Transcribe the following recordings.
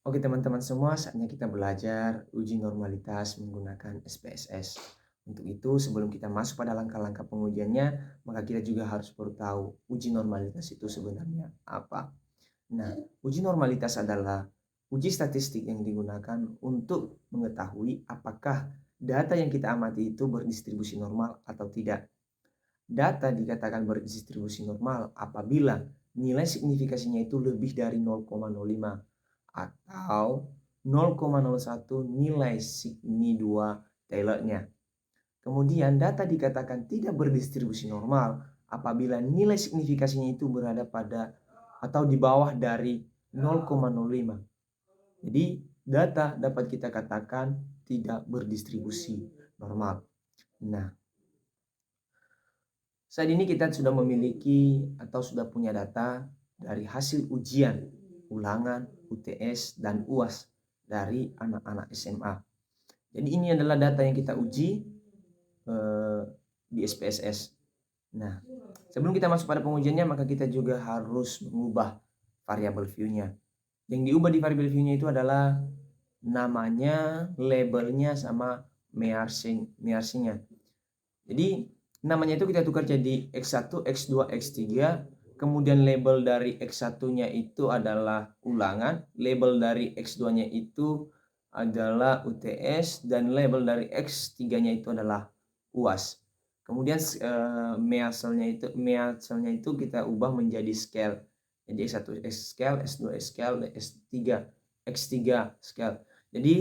Oke teman-teman semua, saatnya kita belajar uji normalitas menggunakan SPSS. Untuk itu, sebelum kita masuk pada langkah-langkah pengujiannya, maka kita juga harus perlu tahu uji normalitas itu sebenarnya apa. Nah, uji normalitas adalah uji statistik yang digunakan untuk mengetahui apakah data yang kita amati itu berdistribusi normal atau tidak. Data dikatakan berdistribusi normal apabila nilai signifikasinya itu lebih dari 0,05 atau 0,01 nilai signi 2 Taylor-nya. Kemudian data dikatakan tidak berdistribusi normal apabila nilai signifikasinya itu berada pada atau di bawah dari 0,05. Jadi data dapat kita katakan tidak berdistribusi normal. Nah, saat ini kita sudah memiliki atau sudah punya data dari hasil ujian ulangan, UTS, dan UAS dari anak-anak SMA. Jadi ini adalah data yang kita uji di SPSS. Nah, sebelum kita masuk pada pengujiannya, maka kita juga harus mengubah variabel view-nya. Yang diubah di variabel view-nya itu adalah namanya, labelnya, sama mearsing-nya. Jadi namanya itu kita tukar jadi X1, X2, X3. Kemudian label dari X1-nya itu adalah ulangan, label dari X2-nya itu adalah UTS, dan label dari X3-nya itu adalah UAS. Kemudian measelnya itu kita ubah menjadi scale. Jadi X1 scale, S2 scale, dan X3 scale. Jadi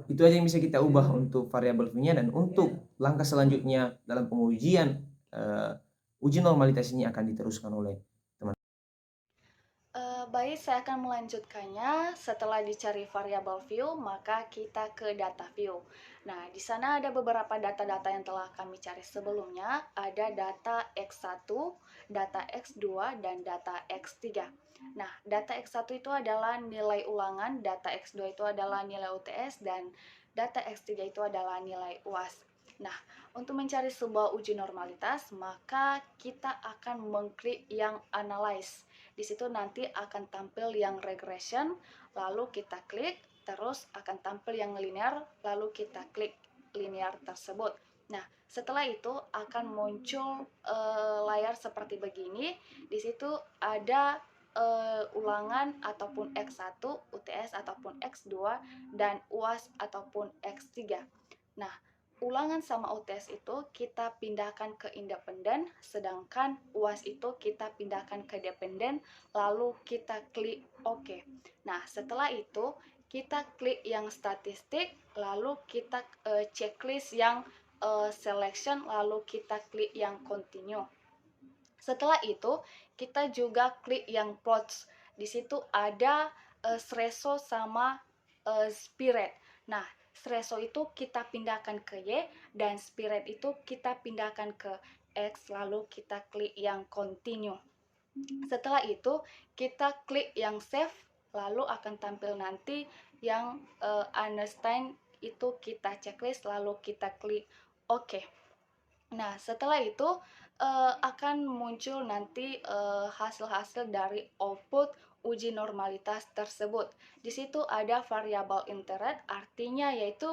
itu aja yang bisa kita ubah untuk variabel v-nya, dan untuk langkah selanjutnya dalam pengujian uji normalitas ini akan diteruskan oleh teman. Baik, saya akan melanjutkannya. Setelah dicari variabel view, maka kita ke data view. Nah, di sana ada beberapa data-data yang telah kami cari sebelumnya. Ada data X1, data X2, dan data X3. Nah, data X1 itu adalah nilai ulangan, data X2 itu adalah nilai UTS, dan data X3 itu adalah nilai UAS. Nah, untuk mencari sebuah uji normalitas, maka kita akan mengklik yang analyze. Di situ nanti akan tampil yang regression, lalu kita klik, terus akan tampil yang linear, lalu kita klik linear tersebut. Nah, setelah itu akan muncul layar seperti begini. Di situ ada ulangan ataupun X1, UTS ataupun X2, dan UAS ataupun X3. Nah, ulangan sama UTS itu kita pindahkan ke independen, sedangkan UAS itu kita pindahkan ke dependen, lalu kita klik OK. Nah, setelah itu kita klik yang statistik, lalu kita checklist yang selection, lalu kita klik yang continue. Setelah itu, kita juga klik yang plots. Di situ ada threshold sama spirit. Nah, threshold itu kita pindahkan ke Y, dan spirit itu kita pindahkan ke X, lalu kita klik yang continue. Setelah itu, kita klik yang save, lalu akan tampil nanti yang understand, itu kita checklist, lalu kita klik OK. Nah, setelah itu akan muncul nanti hasil-hasil dari output uji normalitas tersebut. Di situ ada variabel interest, artinya yaitu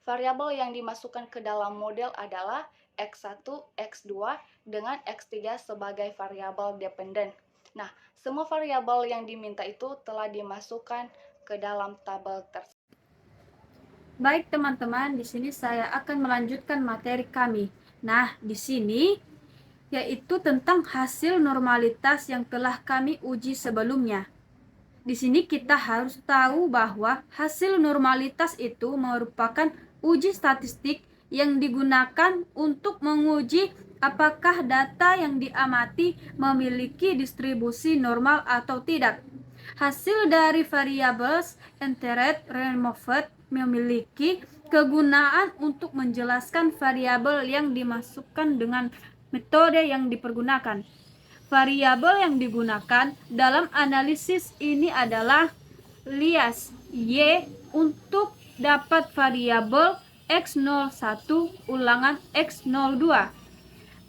variabel yang dimasukkan ke dalam model adalah X1, X2 dengan X3 sebagai variabel dependen. Nah, semua variabel yang diminta itu telah dimasukkan ke dalam tabel tersebut. Baik teman-teman, di sini saya akan melanjutkan materi kami. Nah, di sini yaitu tentang hasil normalitas yang telah kami uji sebelumnya. Di sini kita harus tahu bahwa hasil normalitas itu merupakan uji statistik yang digunakan untuk menguji apakah data yang diamati memiliki distribusi normal atau tidak. Hasil dari variables interest removed memiliki kegunaan untuk menjelaskan variabel yang dimasukkan dengan metode yang dipergunakan. Variabel yang digunakan dalam analisis ini adalah lias Y untuk dapat variabel X01 ulangan X02.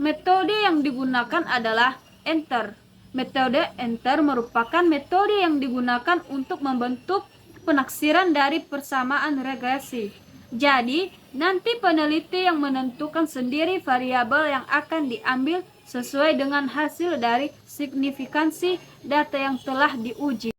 Metode yang digunakan adalah enter. Metode enter merupakan metode yang digunakan untuk membentuk penaksiran dari persamaan regresi. Jadi, nanti peneliti yang menentukan sendiri variabel yang akan diambil sesuai dengan hasil dari signifikansi data yang telah diuji.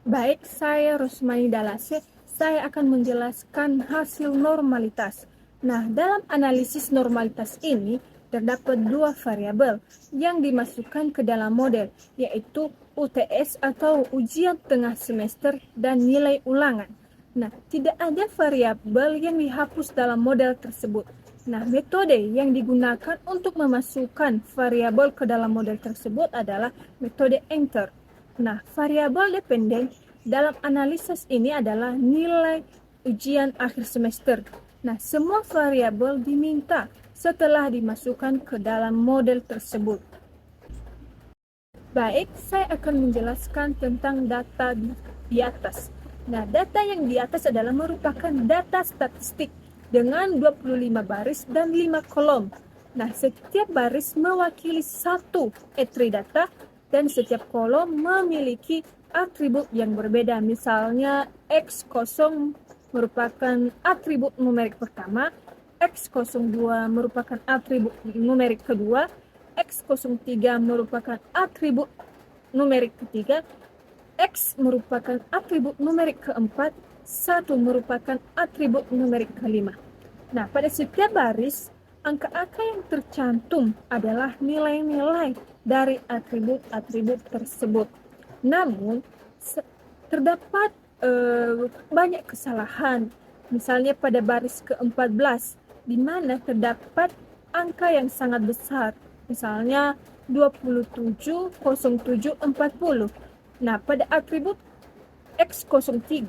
Baik, saya Rosmani Dalase. Saya akan menjelaskan hasil normalitas. Nah, dalam analisis normalitas ini terdapat dua variabel yang dimasukkan ke dalam model, yaitu UTS atau ujian tengah semester dan nilai ulangan. Nah, tidak ada variabel yang dihapus dalam model tersebut. Nah, metode yang digunakan untuk memasukkan variabel ke dalam model tersebut adalah metode enter. Nah, variabel dependen dalam analisis ini adalah nilai ujian akhir semester. Nah, semua variabel diminta setelah dimasukkan ke dalam model tersebut. Baik, saya akan menjelaskan tentang data di atas. Nah, data yang di atas adalah merupakan data statistik dengan 25 baris dan 5 kolom. Nah, setiap baris mewakili satu entry data dan setiap kolom memiliki atribut yang berbeda. Misalnya, X0 merupakan atribut numerik pertama, X02 merupakan atribut numerik kedua, X03 merupakan atribut numerik ketiga, X merupakan atribut numerik keempat, 1 merupakan atribut numerik kelima. Nah, pada setiap baris, angka-angka yang tercantum adalah nilai-nilai dari atribut-atribut tersebut. Namun, terdapat banyak kesalahan. Misalnya pada baris ke-14, di mana terdapat angka yang sangat besar. Misalnya 27, 07, 40. Nah, pada atribut X03,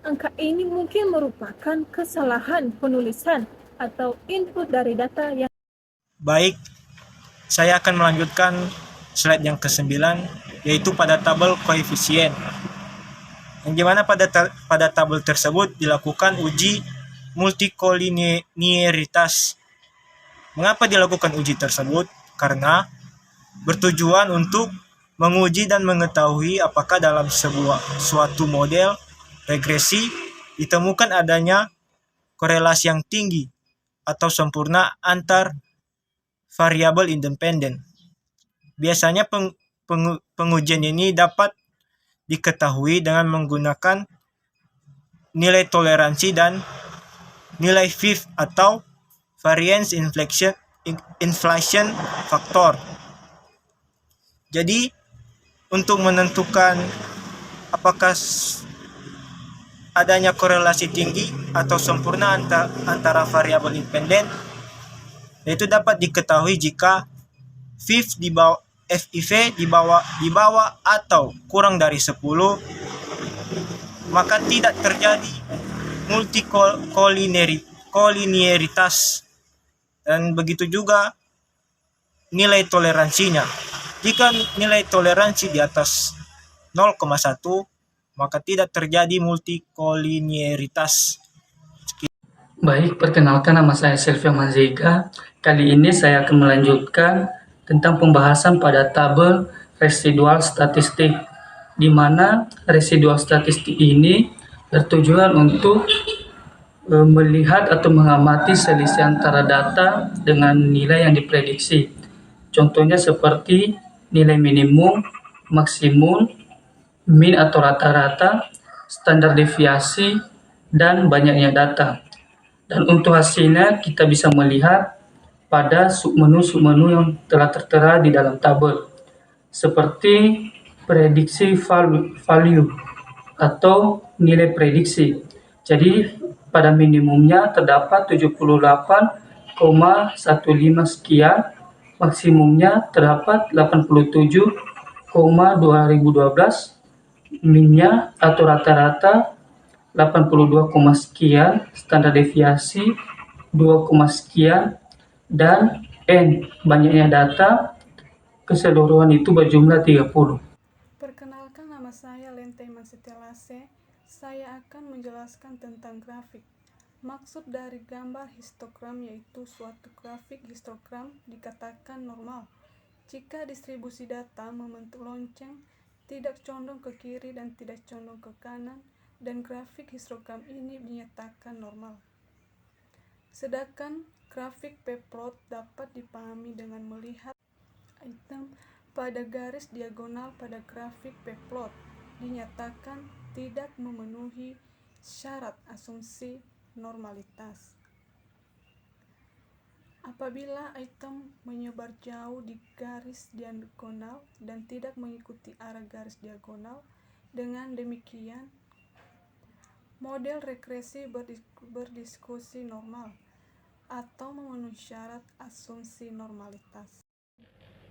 angka ini mungkin merupakan kesalahan penulisan atau input dari data yang... Baik, saya akan melanjutkan slide yang ke-9, yaitu pada tabel koefisien. Yang dimana pada tabel tersebut dilakukan uji multikolinearitas. Mengapa dilakukan uji tersebut? Karena bertujuan untuk menguji dan mengetahui apakah dalam suatu model regresi ditemukan adanya korelasi yang tinggi atau sempurna antar variabel independen. Biasanya pengujian ini dapat diketahui dengan menggunakan nilai toleransi dan nilai VIF atau variance inflation factor. Jadi, untuk menentukan apakah adanya korelasi tinggi atau sempurna antara variabel independen, yaitu dapat diketahui jika FIV di bawah atau kurang dari 10, maka tidak terjadi multikolinearitas, dan begitu juga nilai toleransinya. Jika nilai toleransi di atas 0,1, maka tidak terjadi multikolinearitas. Baik, perkenalkan, nama saya Silvia Manzega. Kali ini saya akan melanjutkan tentang pembahasan pada tabel residual statistik, di mana residual statistik ini bertujuan untuk melihat atau mengamati selisih antara data dengan nilai yang diprediksi. Contohnya seperti nilai minimum, maksimum, min atau rata-rata, standar deviasi, dan banyaknya data. Dan untuk hasilnya kita bisa melihat pada submenu-submenu yang telah tertera di dalam tabel, seperti prediksi value atau nilai prediksi. Jadi pada minimumnya terdapat 78,15 sekian, maksimumnya terdapat 87,2012, minnya atau rata-rata 82, sekian, standar deviasi 2, sekian, dan N banyaknya data keseluruhan itu berjumlah 30. Perkenalkan, nama saya Lente Mansetelase. Saya akan menjelaskan tentang grafik. Maksud dari gambar histogram yaitu suatu grafik histogram dikatakan normal jika distribusi data membentuk lonceng tidak condong ke kiri dan tidak condong ke kanan, dan grafik histogram ini dinyatakan normal. Sedangkan grafik p-plot dapat dipahami dengan melihat item pada garis diagonal pada grafik p-plot dinyatakan tidak memenuhi syarat asumsi normalitas. Apabila item menyebar jauh di garis diagonal dan tidak mengikuti arah garis diagonal, dengan demikian model regresi berdiskusi normal atau memenuhi syarat asumsi normalitas.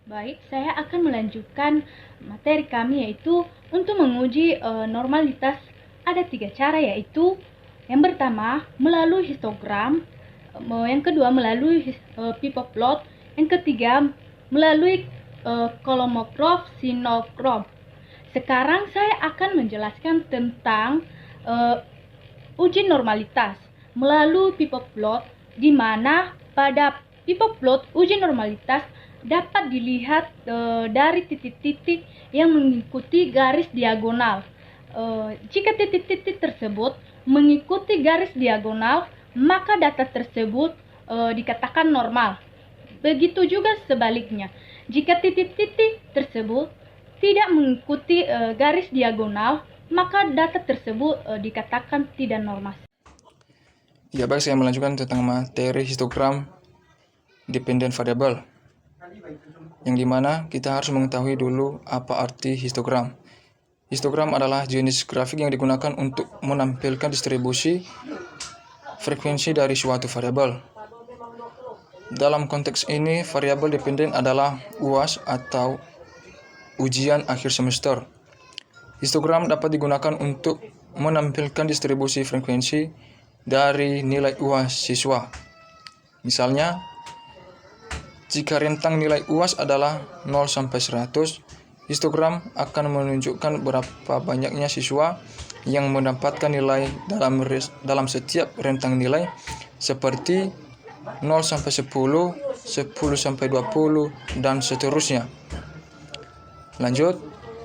Baik, saya akan melanjutkan materi kami, yaitu untuk menguji normalitas. Ada 3 cara, yaitu yang pertama melalui histogram, yang kedua melalui p-plot, yang ketiga melalui kolomograf sinokrom. Sekarang saya akan menjelaskan tentang uji normalitas melalui p-plot, di mana pada p-plot uji normalitas dapat dilihat dari titik-titik yang mengikuti garis diagonal. Jika titik-titik tersebut mengikuti garis diagonal, maka data tersebut dikatakan normal. Begitu juga sebaliknya, jika titik-titik tersebut tidak mengikuti garis diagonal, maka data tersebut dikatakan tidak normal. Ya baik, saya melanjutkan tentang materi histogram dependent variable, yang dimana kita harus mengetahui dulu apa arti histogram. Histogram adalah jenis grafik yang digunakan untuk menampilkan distribusi frekuensi dari suatu variabel. Dalam konteks ini, variabel dependen adalah UAS atau ujian akhir semester. Histogram dapat digunakan untuk menampilkan distribusi frekuensi dari nilai UAS siswa. Misalnya, jika rentang nilai UAS adalah 0 sampai 100, histogram akan menunjukkan berapa banyaknya siswa yang mendapatkan nilai dalam setiap rentang nilai, seperti 0 sampai 10, 10 sampai 20, dan seterusnya. Lanjut,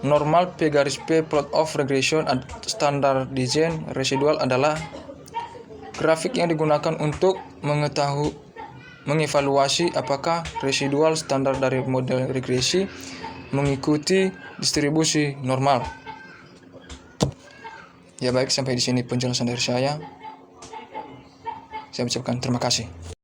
normal P garis P plot of regression standardized residual adalah grafik yang digunakan untuk mengevaluasi apakah residual standar dari model regresi mengikuti distribusi normal. Ya baik, sampai di sini penjelasan dari saya. Saya ucapkan terima kasih.